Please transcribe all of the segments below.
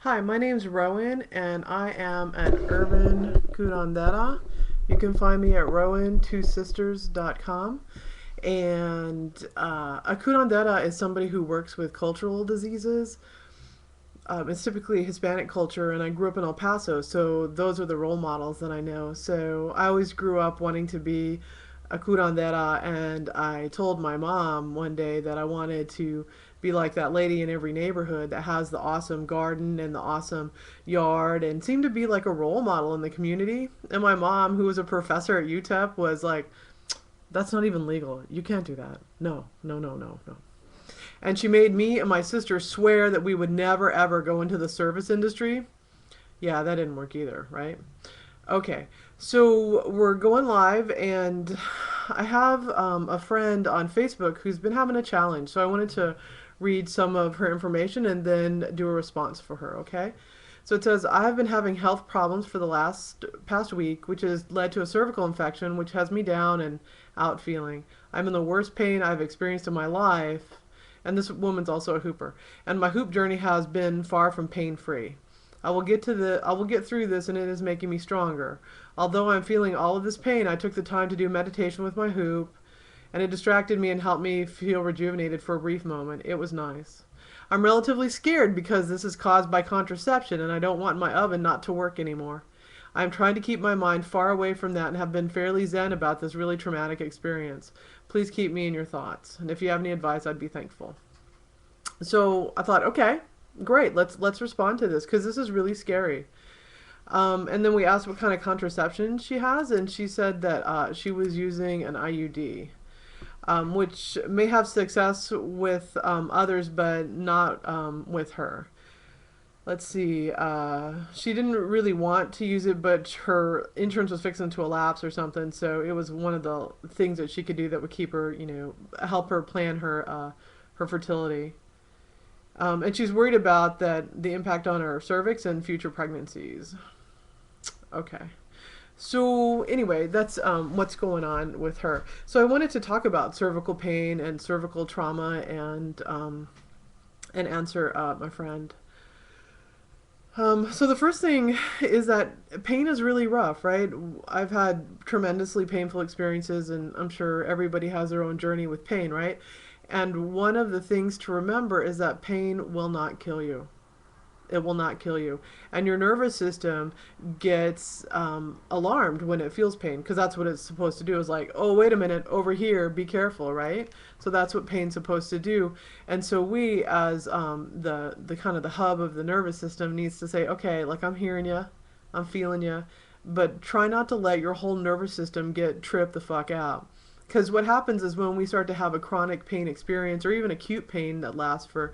Hi, my name's Rowan, and I am an urban curandera. You can find me at rowan2sisters.com. And a curandera is somebody who works with cultural diseases. It's typically Hispanic culture, and I grew up in El Paso, so those are the role models that I know. So I always grew up wanting to be a curandera, and I told my mom one day that I wanted to be like that lady in every neighborhood that has the awesome garden and the awesome yard and seemed to be like a role model in the community. And my mom, who was a professor at UTEP, was like, "That's not even legal. You can't do that. No, no, no, no, no." And she made me and my sister swear that we would never ever go into the service industry. Yeah, that didn't work either, right? Okay, so we're going live, and I have a friend on Facebook who's been having a challenge. So I wanted to read some of her information and then do a response for her, okay? So it says, I've been having health problems for the past week, which has led to a cervical infection, which has me down and out feeling. I'm in the worst pain I've experienced in my life. And this woman's also a hooper. And my hoop journey has been far from pain free. I will get through this, and it is making me stronger. Although I'm feeling all of this pain, I took the time to do meditation with my hoop, and it distracted me and helped me feel rejuvenated for a brief moment. It was nice. I'm relatively scared because this is caused by contraception, and I don't want my oven not to work anymore. I'm trying to keep my mind far away from that and have been fairly zen about this really traumatic experience. Please keep me in your thoughts, and if you have any advice, I'd be thankful. So I thought, okay, great, let's respond to this because this is really scary. And then we asked what kind of contraception she has, and she said that she was using an IUD, which may have success with others, but not with her. Let's see. She didn't really want to use it, but her insurance was fixing to elapse or something, so it was one of the things that she could do that would keep her, help her plan her fertility. And she's worried about that the impact on her cervix and future pregnancies. Okay. So anyway, that's what's going on with her. So I wanted to talk about cervical pain and cervical trauma and answer my friend. So the first thing is that pain is really rough, right? I've had tremendously painful experiences, and I'm sure everybody has their own journey with pain, right? And one of the things to remember is that pain will not kill you. It will not kill you. And your nervous system gets alarmed when it feels pain because that's what it's supposed to do is like, oh, wait a minute, over here, be careful, right? So that's what pain's supposed to do. And so we, as the kind of the hub of the nervous system, needs to say, okay, like I'm hearing you, I'm feeling you, but try not to let your whole nervous system get tripped the fuck out. Because what happens is when we start to have a chronic pain experience or even acute pain that lasts for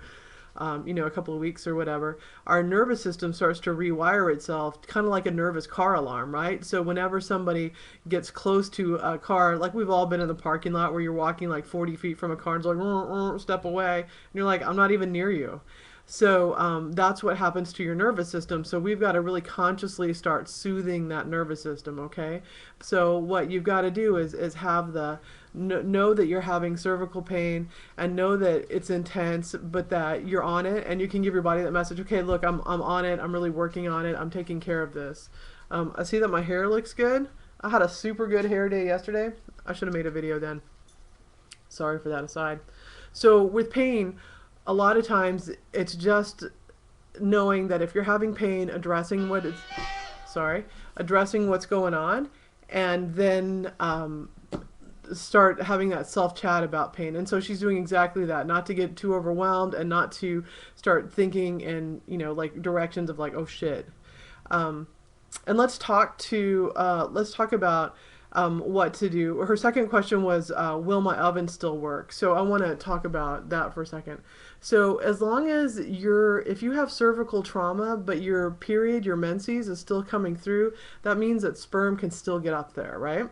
a couple of weeks or whatever, our nervous system starts to rewire itself, kind of like a nervous car alarm, right? So whenever somebody gets close to a car, like we've all been in the parking lot where you're walking like 40 feet from a car and it's like, step away, and you're like, I'm not even near you. So that's what happens to your nervous system. So we've got to really consciously start soothing that nervous system, okay? So what you've got to do is have the know that you're having cervical pain and know that it's intense, but that you're on it, and you can give your body that message. Okay, look, I'm on it. I'm really working on it. I'm taking care of this. I see that my hair looks good. I had a super good hair day yesterday. I should have made a video then. Sorry for that aside. So with pain, a lot of times it's just knowing that if you're having pain, addressing what's going on, and then start having that self chat about pain. And so she's doing exactly that, not to get too overwhelmed and not to start thinking in like directions of like, oh shit. And let's talk about what to do. Her second question was, will my oven still work? So I want to talk about that for a second. So as long as if you have cervical trauma, but your period, your menses is still coming through, that means that sperm can still get up there, right?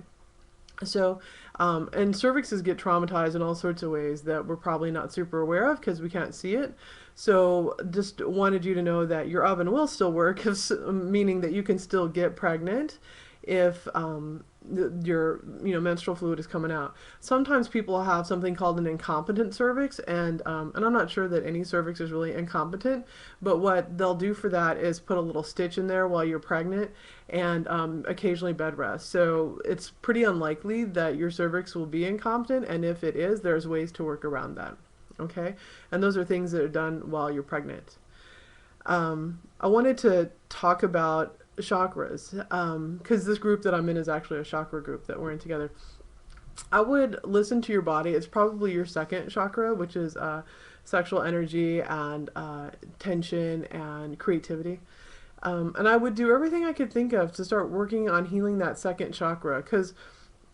So, and cervixes get traumatized in all sorts of ways that we're probably not super aware of because we can't see it. So just wanted you to know that your oven will still work, meaning that you can still get pregnant if your menstrual fluid is coming out. Sometimes people have something called an incompetent cervix, and I'm not sure that any cervix is really incompetent, but what they'll do for that is put a little stitch in there while you're pregnant, and occasionally bed rest. So it's pretty unlikely that your cervix will be incompetent, and if it is, there's ways to work around that. Okay, and those are things that are done while you're pregnant. I wanted to talk about chakras because this group that I'm in is actually a chakra group that we're in together. I would listen to your body. It's probably your second chakra, which is sexual energy and tension and creativity. And I would do everything I could think of to start working on healing that second chakra because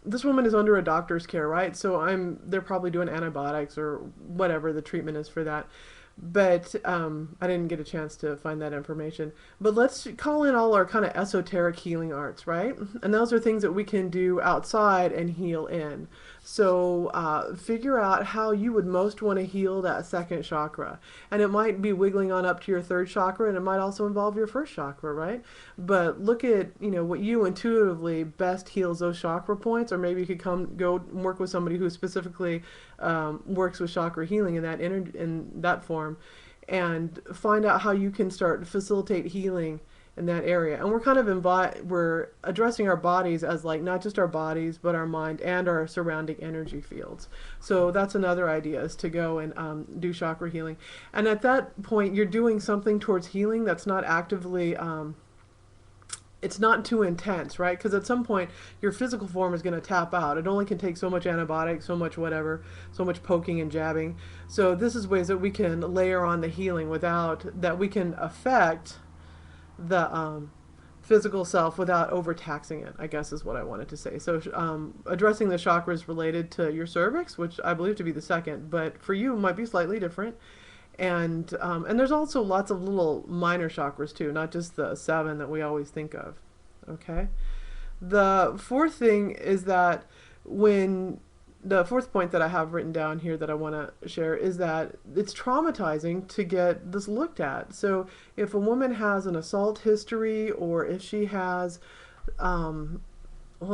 this woman is under a doctor's care, right? So they're probably doing antibiotics or whatever the treatment is for that. But I didn't get a chance to find that information. But let's call in all our kind of esoteric healing arts, right? And those are things that we can do outside and heal in. So figure out how you would most want to heal that second chakra. And it might be wiggling on up to your third chakra, and it might also involve your first chakra, right? But look at, what you intuitively best heals those chakra points, or maybe you could go work with somebody who specifically works with chakra healing in that form, and find out how you can start to facilitate healing in that area. And we're addressing our bodies as like not just our bodies, but our mind and our surrounding energy fields. So that's another idea, is to go and do chakra healing. And at that point, you're doing something towards healing that's not actively it's not too intense, right? Because at some point, your physical form is going to tap out. It only can take so much antibiotic, so much whatever, so much poking and jabbing. So this is ways that we can layer on the healing without that we can affect the physical self without overtaxing it, I guess is what I wanted to say. So addressing the chakras related to your cervix, which I believe to be the second, but for you might be slightly different. And there's also lots of little minor chakras too, not just the 7 that we always think of. Okay. The fourth thing is that when the fourth point that I have written down here that I want to share is that it's traumatizing to get this looked at. So if a woman has an assault history, or if she has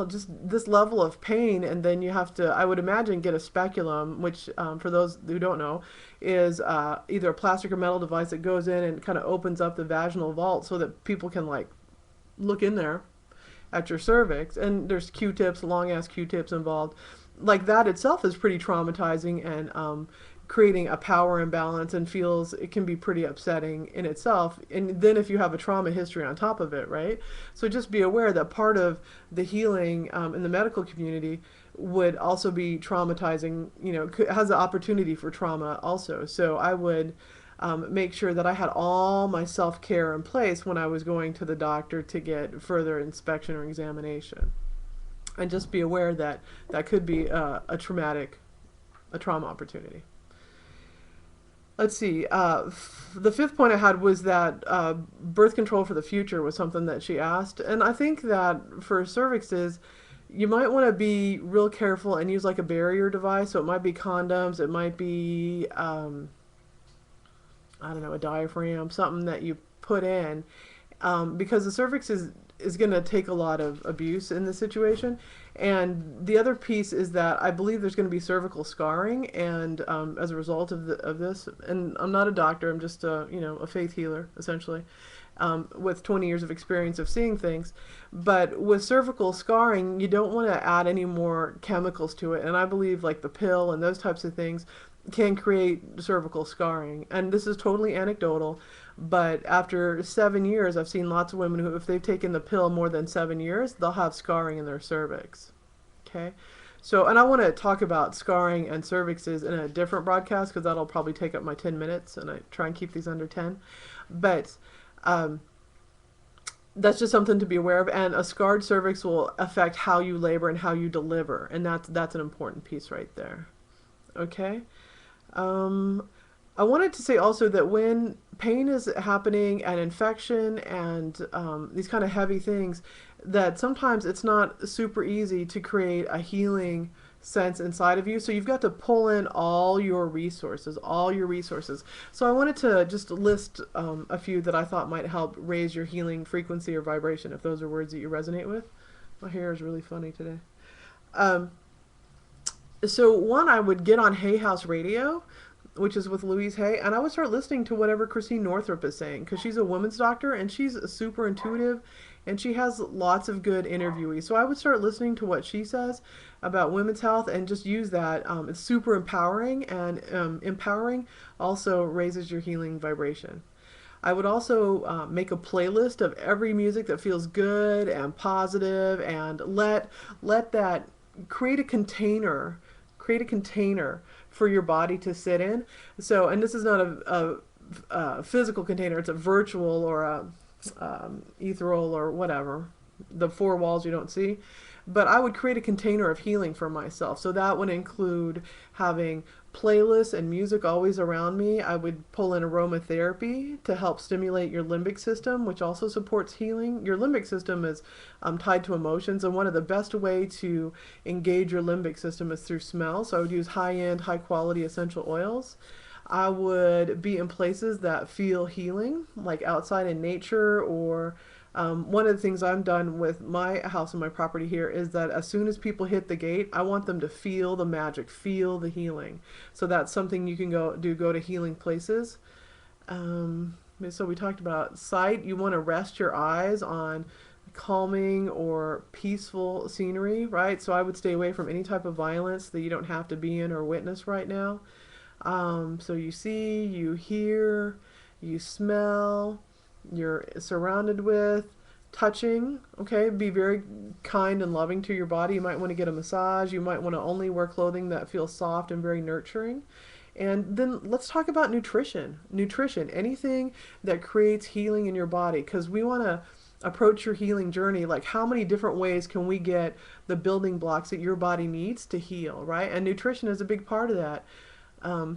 just this level of pain, and then you have to, I would imagine, get a speculum, which for those who don't know, is either a plastic or metal device that goes in and kind of opens up the vaginal vault so that people can like look in there at your cervix. And there's Q-tips, long ass Q-tips involved. Like that itself is pretty traumatizing, and creating a power imbalance, and it can be pretty upsetting in itself. And then if you have a trauma history on top of it, right? So just be aware that part of the healing in the medical community would also be traumatizing, has the opportunity for trauma also. So I would make sure that I had all my self-care in place when I was going to the doctor to get further inspection or examination. And just be aware that that could be a trauma opportunity. Let's see. The fifth point I had was that birth control for the future was something that she asked. And I think that for cervixes, you might want to be real careful and use like a barrier device. So it might be condoms. It might be, I don't know, a diaphragm, something that you put in. Because the cervix is going to take a lot of abuse in this situation. And the other piece is that I believe there's going to be cervical scarring, and as a result of this, and I'm not a doctor, I'm just a faith healer essentially, with 20 years of experience of seeing things. But with cervical scarring, you don't want to add any more chemicals to it, and I believe like the pill and those types of things can create cervical scarring. And this is totally anecdotal, but after 7 years, I've seen lots of women who, if they've taken the pill more than 7 years, they'll have scarring in their cervix. Okay. So, and I want to talk about scarring and cervixes in a different broadcast, because that'll probably take up my 10 minutes, and I try and keep these under 10. But that's just something to be aware of. And a scarred cervix will affect how you labor and how you deliver. And that's an important piece right there. Okay. I wanted to say also that when pain is happening and infection and these kind of heavy things, that sometimes it's not super easy to create a healing sense inside of you. So you've got to pull in all your resources, So I wanted to just list a few that I thought might help raise your healing frequency or vibration, if those are words that you resonate with. My hair is really funny today. Um, so one, I would get on Hay House Radio, which is with Louise Hay, and I would start listening to whatever Christine Northrup is saying because she's a women's doctor and she's super intuitive, and she has lots of good interviewees. So I would start listening to what she says about women's health and just use that. It's super empowering, and empowering also raises your healing vibration. I would also make a playlist of every music that feels good and positive, and let that create a container, create a container for your body to sit in. So, and this is not a physical container; it's a virtual or a ethereal or whatever, the four walls you don't see. But I would create a container of healing for myself. So that would include having playlists and music always around me. I would pull in aromatherapy to help stimulate your limbic system, which also supports healing. Your limbic system is tied to emotions, and one of the best way to engage your limbic system is through smell. So I would use high-end, high-quality essential oils. I would be in places that feel healing, like outside in nature, or one of the things I've done with my house and my property here is that as soon as people hit the gate, I want them to feel the magic, feel the healing. So that's something you can go do, go to healing places. So we talked about sight. You want to rest your eyes on calming or peaceful scenery, right? So I would stay away from any type of violence that you don't have to be in or witness right now. So you see, you hear, you smell, you're surrounded with, touching. Okay, be very kind and loving to your body. You might want to get a massage. You might want to only wear clothing that feels soft and very nurturing. And then let's talk about nutrition. Nutrition, anything that creates healing in your body, because we want to approach your healing journey like how many different ways can we get the building blocks that your body needs to heal, right? And nutrition is a big part of that.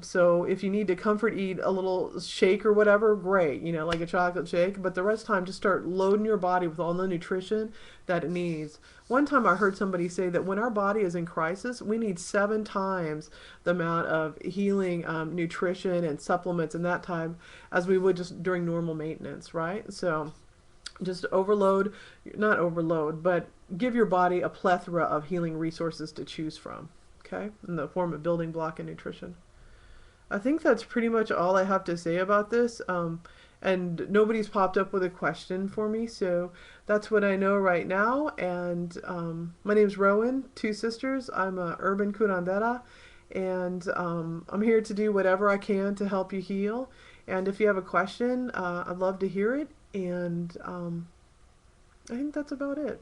So if you need to comfort eat a little shake or whatever, great, like a chocolate shake. But the rest of the time, just start loading your body with all the nutrition that it needs. One time I heard somebody say that when our body is in crisis, we need 7 times the amount of healing nutrition and supplements and that time as we would just during normal maintenance, right? So just overload, not overload, but give your body a plethora of healing resources to choose from, okay, in the form of building block and nutrition. I think that's pretty much all I have to say about this. And nobody's popped up with a question for me, so that's what I know right now. And my name's Rowan, two sisters. I'm a urban curandera, and I'm here to do whatever I can to help you heal. And if you have a question, I'd love to hear it. And I think that's about it.